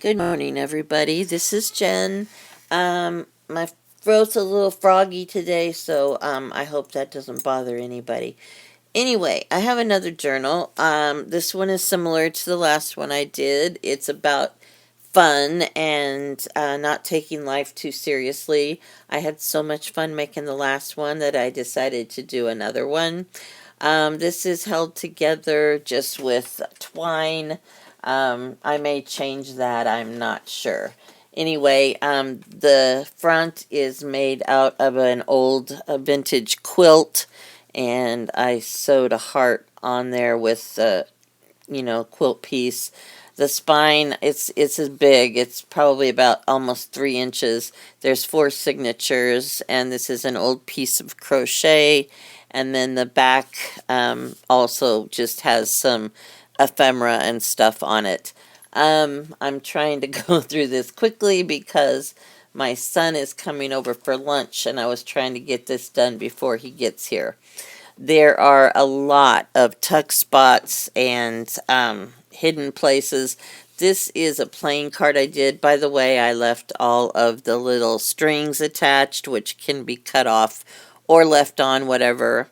Good morning, everybody. This is Jen. My throat's a little froggy today, so I hope that doesn't bother anybody. Anyway, I have another journal. This one is similar to the last one I did. It's about fun and not taking life too seriously. I had so much fun making the last one that I decided to do another one. This is held together just with twine. I may change that, I'm not sure. Anyway, the front is made out of an old vintage quilt, and I sewed a heart on there with the, quilt piece. The spine, it's as big. It's probably about almost 3 inches. There's 4 signatures, and this is an old piece of crochet. And then the back also just has some ephemera and stuff on it. I'm trying to go through this quickly because my son is coming over for lunch, and I was trying to get this done before he gets here. There are a lot of tuck spots and hidden places. This is a playing card I did. By the way, I left all of the little strings attached, which can be cut off or left on, whatever.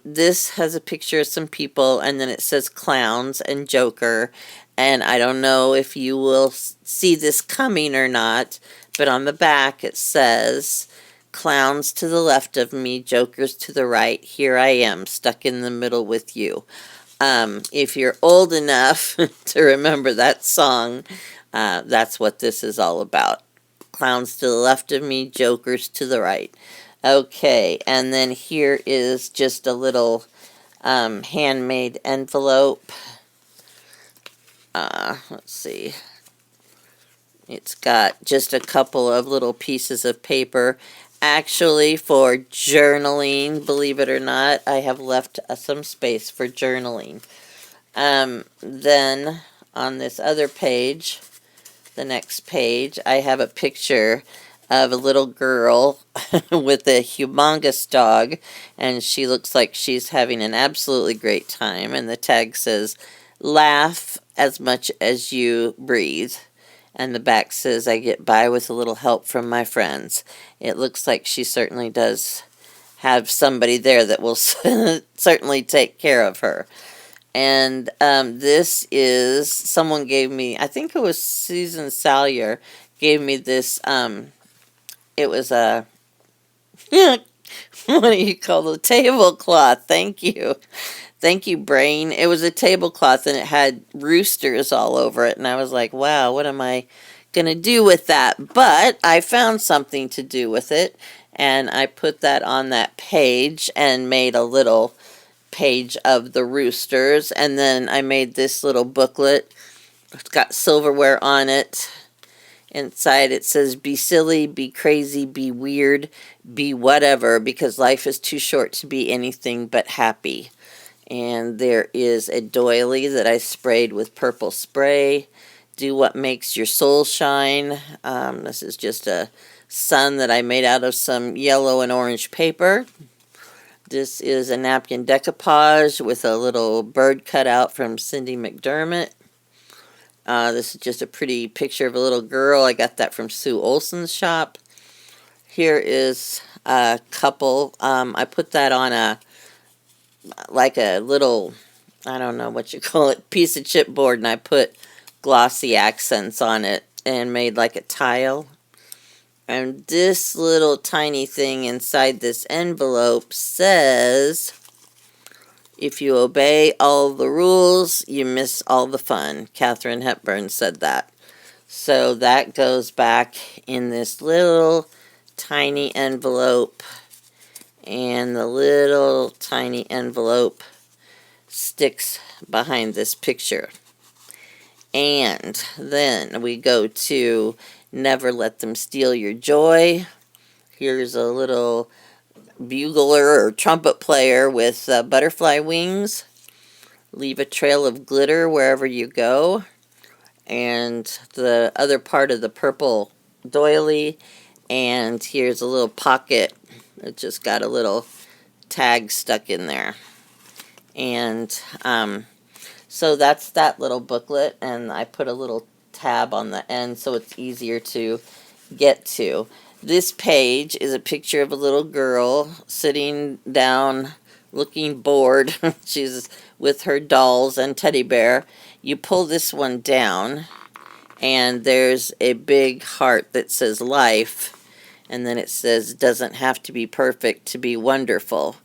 This has a picture of some people, and then it says clowns and Joker. And I don't know if you will see this coming or not, but on the back it says, clowns to the left of me, jokers to the right. Here I am, stuck in the middle with you. If you're old enough to remember that song, that's what this is all about. Clowns to the left of me, jokers to the right. Okay, and then here is just a little handmade envelope. Let's see. It's got just a couple of little pieces of paper. Actually, for journaling, believe it or not, I have left some space for journaling. Then on this other page, the next page, I have a picture of a little girl with a humongous dog, and she looks like she's having an absolutely great time. And the tag says, laugh as much as you breathe. And the back says, I get by with a little help from my friends. It looks like she certainly does have somebody there that will certainly take care of her. And this is, someone gave me, I think it was Susan Salyer, gave me this, it was a, what do you call the tablecloth? Thank you. Thank you, Brain. It was a tablecloth, and it had roosters all over it, and I was like, wow, what am I going to do with that? But I found something to do with it, and I put that on that page and made a little page of the roosters, and then I made this little booklet. It's got silverware on it. Inside it says, be silly, be crazy, be weird, be whatever, because life is too short to be anything but happy. And there is a doily that I sprayed with purple spray. Do what makes your soul shine. This is just a sun that I made out of some yellow and orange paper. This is a napkin decoupage with a little bird cut out from Cindy McDermott. This is just a pretty picture of a little girl. I got that from Sue Olson's shop. Here is a couple. I put that on like a little, I don't know what you call it, piece of chipboard, and I put glossy accents on it and made like a tile. And this little tiny thing inside this envelope says, if you obey all the rules, you miss all the fun. Katharine Hepburn said that. So that goes back in this little tiny envelope, and the little tiny envelope sticks behind this picture. And then we go to never let them steal your joy. Here's a little bugler or trumpet player with butterfly wings. Leave a trail of glitter wherever you go. And the other part of the purple doily. And here's a little pocket. It just got a little tag stuck in there. And so that's that little booklet. And I put a little tab on the end so it's easier to get to. This page is a picture of a little girl sitting down looking bored. She's with her dolls and teddy bear. You pull this one down and there's a big heart that says life, and then it says doesn't have to be perfect to be wonderful.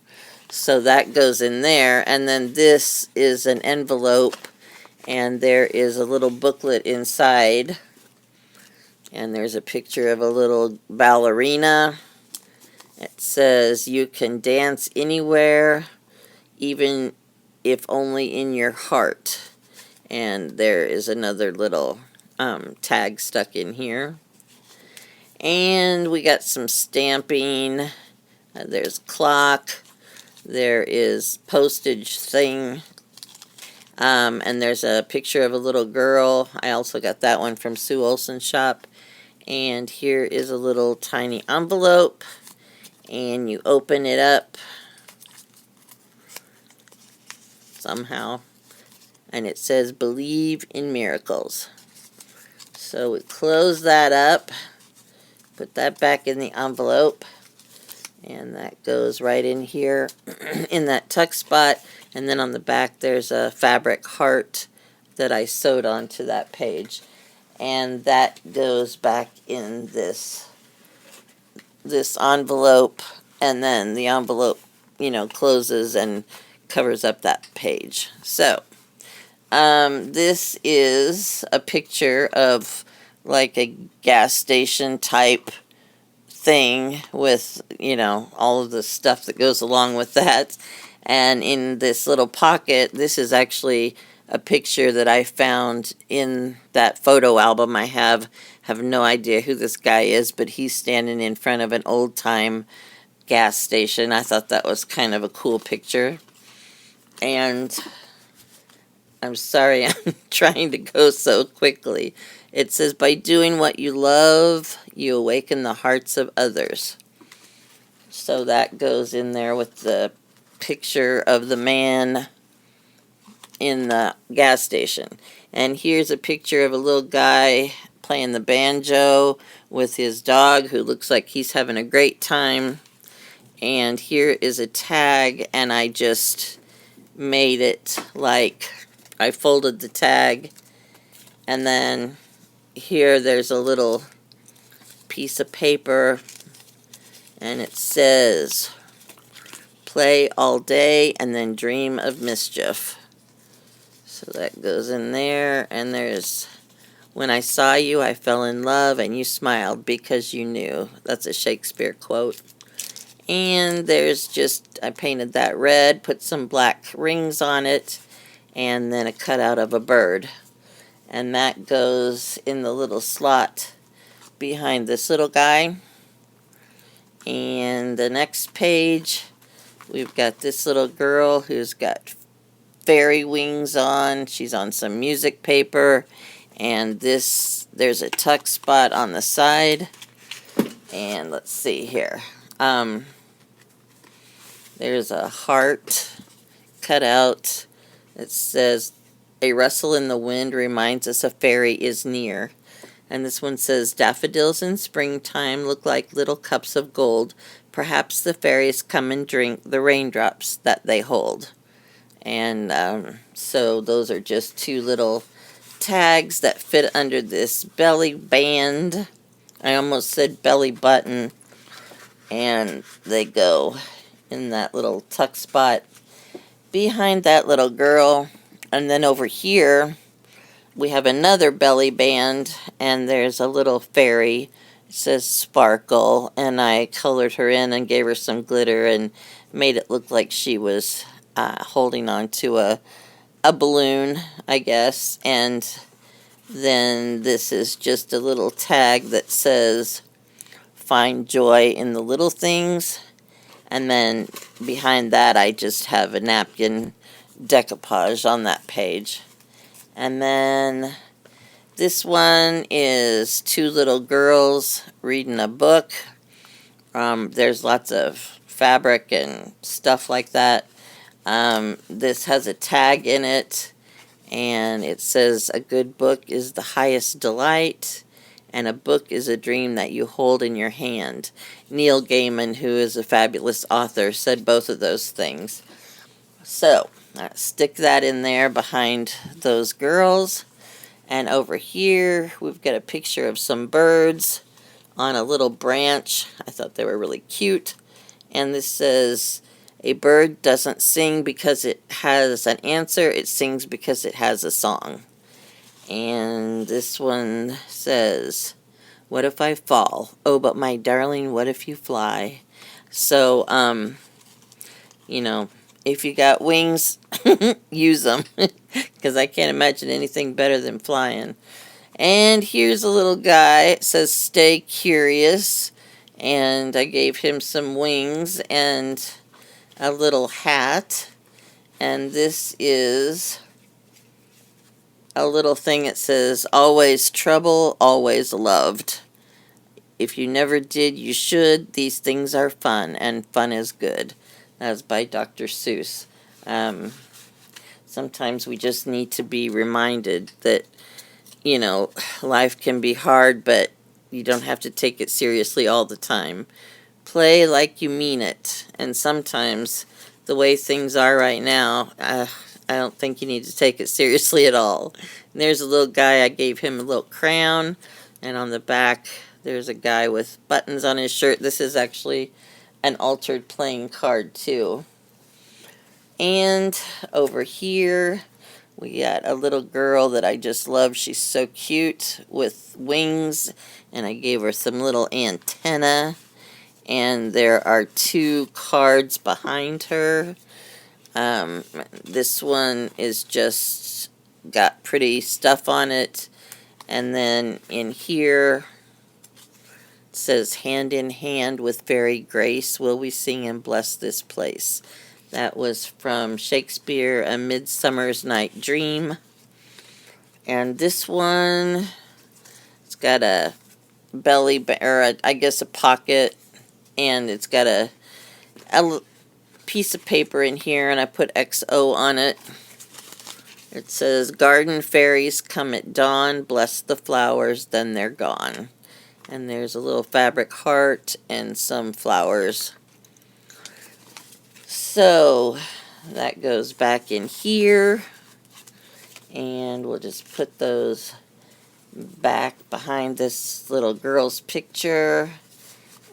So that goes in there, and then this is an envelope, and there is a little booklet inside, and there's a picture of a little ballerina. It says you can dance anywhere, even if only in your heart. And there is another little tag stuck in here. And we got some stamping. There's clock. There is postage thing. And there's a picture of a little girl. I also got that one from Sue Olson's shop. And here is a little tiny envelope. And you open it up somehow. And it says, believe in miracles. So we close that up. Put that back in the envelope. And that goes right in here in that tuck spot. And then on the back there's a fabric heart that I sewed onto that page. And that goes back in this envelope. And then the envelope, closes and covers up that page. So, this is a picture of like a gas station type thing with, all of the stuff that goes along with that. And in this little pocket, this is actually a picture that I found in that photo album I have. Have no idea who this guy is, but he's standing in front of an old-time gas station. I thought that was kind of a cool picture. And I'm sorry I'm trying to go so quickly. It says, by doing what you love, you awaken the hearts of others. So that goes in there with the picture of the man in the gas station. And here's a picture of a little guy playing the banjo with his dog who looks like he's having a great time. And here is a tag, and I just made it like I folded the tag, and then here there's a little piece of paper, and it says play all day and then dream of mischief. So that goes in there, and there's when I saw you I fell in love and you smiled because you knew. That's a Shakespeare quote. And there's just, I painted that red, put some black rings on it, and then a cutout of a bird. And that goes in the little slot behind this little guy. And the next page, we've got this little girl who's got fairy wings on. She's on some music paper. And there's a tuck spot on the side. And let's see here. There's a heart cut out. It says, a rustle in the wind reminds us a fairy is near. And this one says, daffodils in springtime look like little cups of gold. Perhaps the fairies come and drink the raindrops that they hold. And so those are just two little tags that fit under this belly band. I almost said belly button. And they go in that little tuck spot behind that little girl. And then over here we have another belly band, and there's a little fairy. It says Sparkle, and I colored her in and gave her some glitter and made it look like she was holding on to a balloon, I guess. And then this is just a little tag that says find joy in the little things. And then behind that I just have a napkin decoupage on that page. And then this one is two little girls reading a book. There's lots of fabric and stuff like that. This has a tag in it, And it says, a good book is the highest delight, and a book is a dream that you hold in your hand. Neil Gaiman, who is a fabulous author, said both of those things. So, stick that in there behind those girls. And over here, we've got a picture of some birds on a little branch. I thought they were really cute. And this says, a bird doesn't sing because it has an answer, it sings because it has a song. And this one says, what if I fall? Oh, but my darling, what if you fly? So, you know, if you got wings, use them. Because I can't imagine anything better than flying. And here's a little guy. It says, stay curious. And I gave him some wings and a little hat. And this is a little thing that says, always trouble, always loved. If you never did, you should. These things are fun, and fun is good. That's by Dr. Seuss. Sometimes we just need to be reminded that, you know, life can be hard, but you don't have to take it seriously all the time. Play like you mean it. And sometimes, the way things are right now, I don't think you need to take it seriously at all. And there's a little guy, I gave him a little crown, and on the back, there's a guy with buttons on his shirt. This is actually an altered playing card, too. And over here, we got a little girl that I just love. She's so cute with wings, and I gave her some little antenna. And there are 2 cards behind her. This one is just got pretty stuff on it. And then in here, it says, hand in hand with fairy grace will we sing and bless this place. That was from Shakespeare, A Midsummer's Night Dream. And this one, it's got a belly, or I guess a pocket, and it's got a piece of paper in here, and I put XO on it. It says, garden fairies come at dawn, bless the flowers, then they're gone. And there's a little fabric heart and some flowers. So, that goes back in here. And we'll just put those back behind this little girl's picture.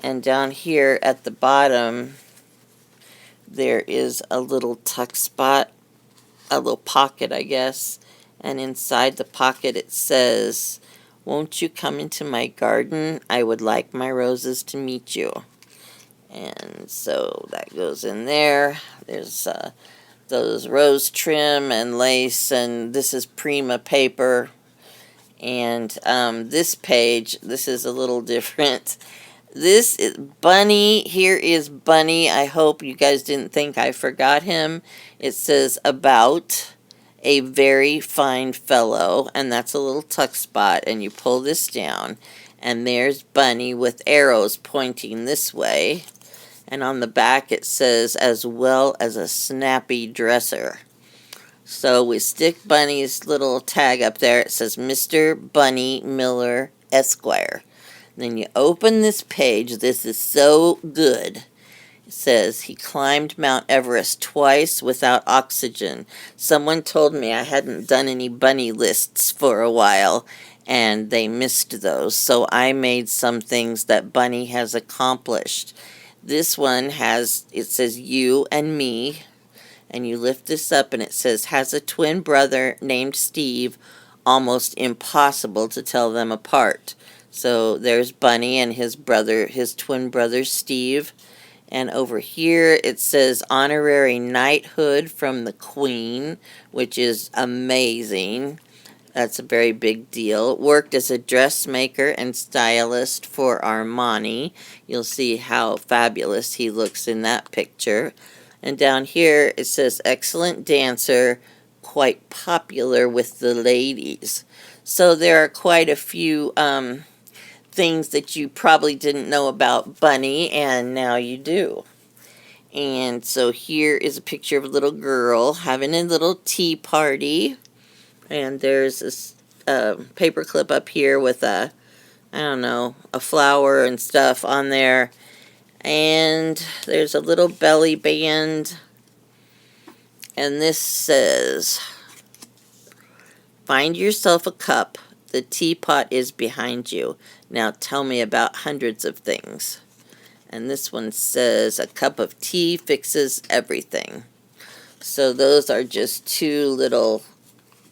And down here at the bottom, there is a little tuck spot, a little pocket, I guess. And inside the pocket it says, won't you come into my garden? I would like my roses to meet you. And so that goes in there. There's those rose trim and lace, and this is Prima paper. And this page, this is a little different. This is Bunny. Here is Bunny. I hope you guys didn't think I forgot him. It says, about a very fine fellow, and that's a little tuck spot, and you pull this down, and there's Bunny with arrows pointing this way. And on the back it says, as well as a snappy dresser. So we stick Bunny's little tag up there. It says, Mr. Bunny Miller, Esquire. Then you open this page. This is so good. It says, he climbed Mount Everest twice without oxygen. Someone told me I hadn't done any bunny lists for a while, and they missed those. So I made some things that Bunny has accomplished. This one has, it says, you and me. And you lift this up and it says, has a twin brother named Steve. Almost impossible to tell them apart. So there's Bunny and his brother, his twin brother Steve. And over here it says honorary knighthood from the Queen, which is amazing. That's a very big deal. Worked as a dressmaker and stylist for Armani. You'll see how fabulous he looks in that picture. And down here it says excellent dancer, quite popular with the ladies. So there are quite a few things that you probably didn't know about Bunny, and now you do. And so here is a picture of a little girl having a little tea party. And there's this paper clip up here with a, I don't know, a flower and stuff on there. And there's a little belly band. And this says, find yourself a cup. The teapot is behind you. Now tell me about hundreds of things. And this one says, a cup of tea fixes everything. So those are just two little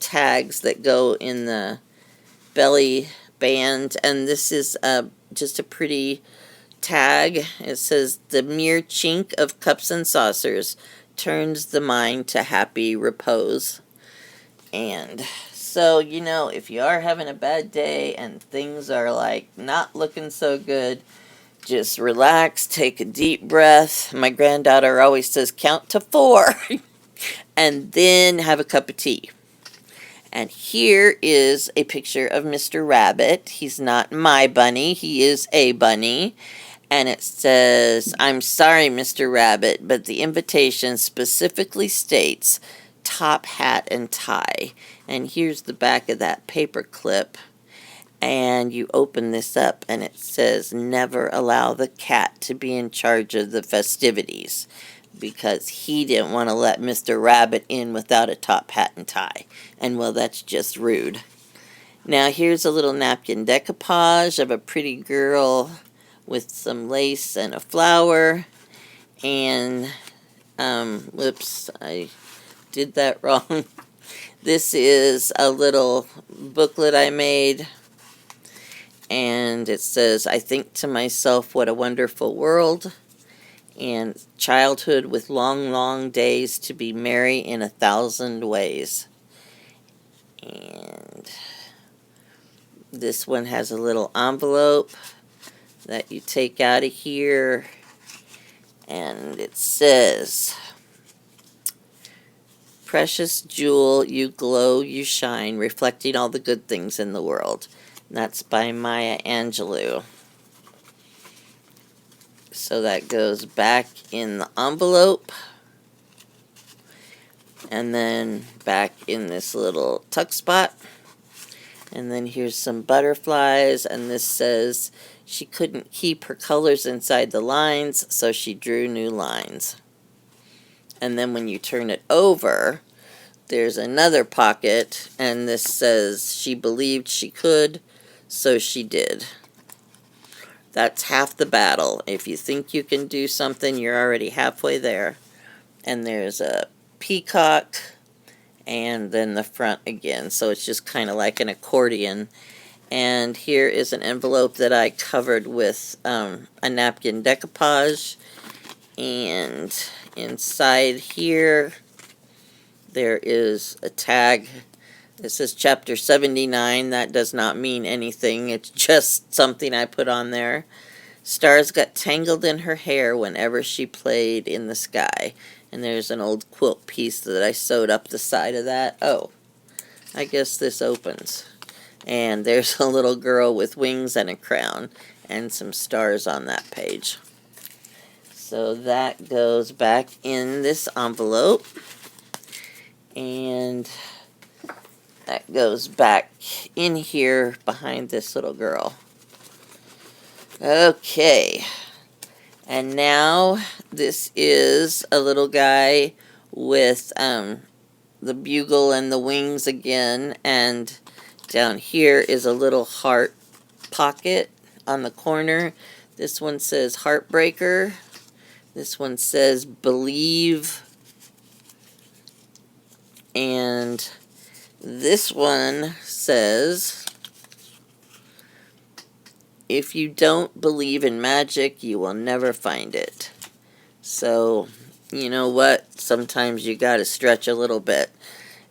tags that go in the belly band. And this is just a pretty tag. It says, the mere chink of cups and saucers turns the mind to happy repose. And so, you know, if you are having a bad day and things are like not looking so good, just relax, take a deep breath. My granddaughter always says count to 4 and then have a cup of tea. And here is a picture of Mr. Rabbit. He's not my bunny, he is a bunny. And it says, I'm sorry, Mr. Rabbit, but the invitation specifically states top hat and tie. And here's the back of that paper clip. And you open this up and it says, never allow the cat to be in charge of the festivities, because he didn't want to let Mr. Rabbit in without a top hat and tie. And well, that's just rude. Now here's a little napkin decoupage of a pretty girl with some lace and a flower. And, whoops, I did that wrong. This is a little booklet I made. And it says, I think to myself, what a wonderful world. And childhood with long, long days to be merry in 1,000 ways. And this one has a little envelope that you take out of here. And it says, precious jewel, you glow, you shine, reflecting all the good things in the world. And that's by Maya Angelou. So that goes back in the envelope. And then back in this little tuck spot. And then here's some butterflies. And this says, she couldn't keep her colors inside the lines, so she drew new lines. And then when you turn it over, there's another pocket. And this says, she believed she could, so she did. That's half the battle. If you think you can do something, you're already halfway there. And there's a peacock, and then the front again. So it's just kind of like an accordion. And here is an envelope that I covered with a napkin decoupage. And inside here, there is a tag. This is chapter 79. That does not mean anything. It's just something I put on there. Stars got tangled in her hair whenever she played in the sky. And there's an old quilt piece that I sewed up the side of that. Oh, I guess this opens. And there's a little girl with wings and a crown and some stars on that page. So that goes back in this envelope. And that goes back in here behind this little girl. Okay. And now this is a little guy with the bugle and the wings again. And down here is a little heart pocket on the corner. This one says Heartbreaker. This one says Believe. And this one says, if you don't believe in magic, you will never find it. So, you know what? Sometimes you gotta stretch a little bit.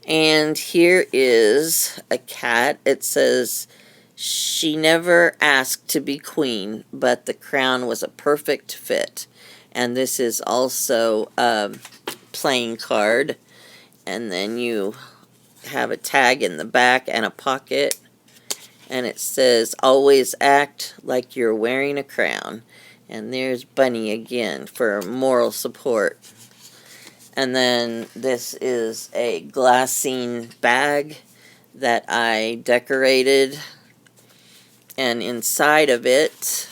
And here is a cat. It says, she never asked to be queen, but the crown was a perfect fit. And this is also a playing card. And then you have a tag in the back and a pocket. And it says, always act like you're wearing a crown. And there's Bunny again for moral support. And then this is a glassine bag that I decorated, and inside of it,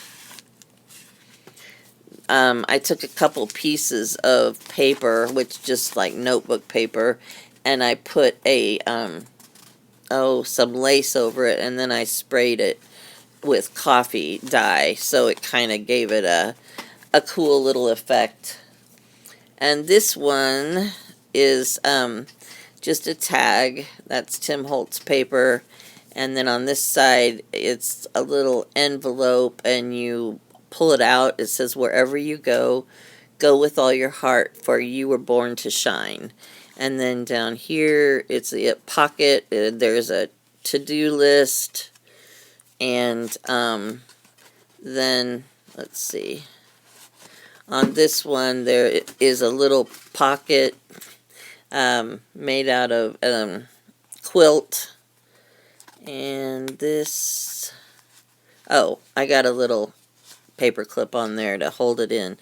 I took a couple pieces of paper, which just like notebook paper, and I put some lace over it, and then I sprayed it with coffee dye, so it kind of gave it a cool little effect. And this one is just a tag. That's Tim Holtz paper. And then on this side, it's a little envelope, and you pull it out. It says, "Wherever you go, go with all your heart, for you were born to shine." And then down here, it's a pocket. There's a to-do list. And then, let's see. On this one, there is a little pocket made out of quilt. And this, I got a little paper clip on there to hold it in.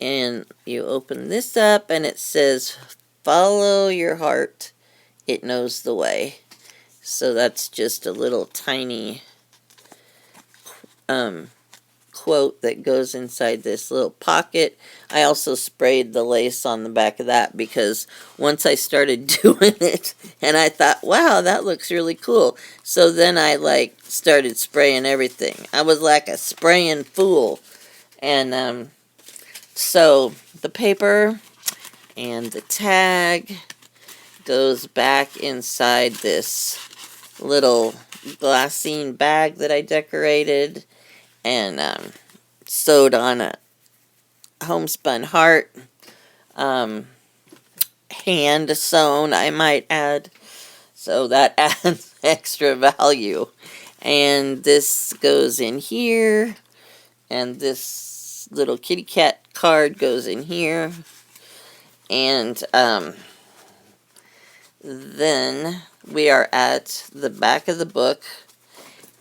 And you open this up, and it says, "Follow your heart, it knows the way." So that's just a little tiny quote that goes inside this little pocket. I also sprayed the lace on the back of that because once I started doing it, and I thought, wow, that looks really cool. So then I started spraying everything. I was like a spraying fool. And so the paper and the tag goes back inside this little glassine bag that I decorated, and sewed on a homespun heart, hand sewn, I might add, so that adds extra value. And this goes in here, and this little kitty cat card goes in here, and then we are at the back of the book.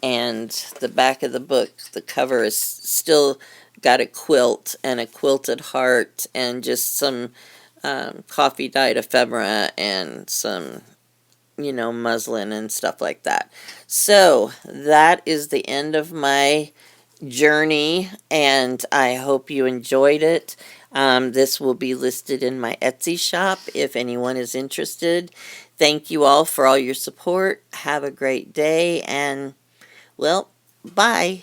And the back of the book, the cover is still got a quilt and a quilted heart and just some coffee dyed ephemera and some, muslin and stuff like that. So that is the end of my journey, and I hope you enjoyed it. This will be listed in my Etsy shop if anyone is interested. Thank you all for all your support. Have a great day, and well, bye.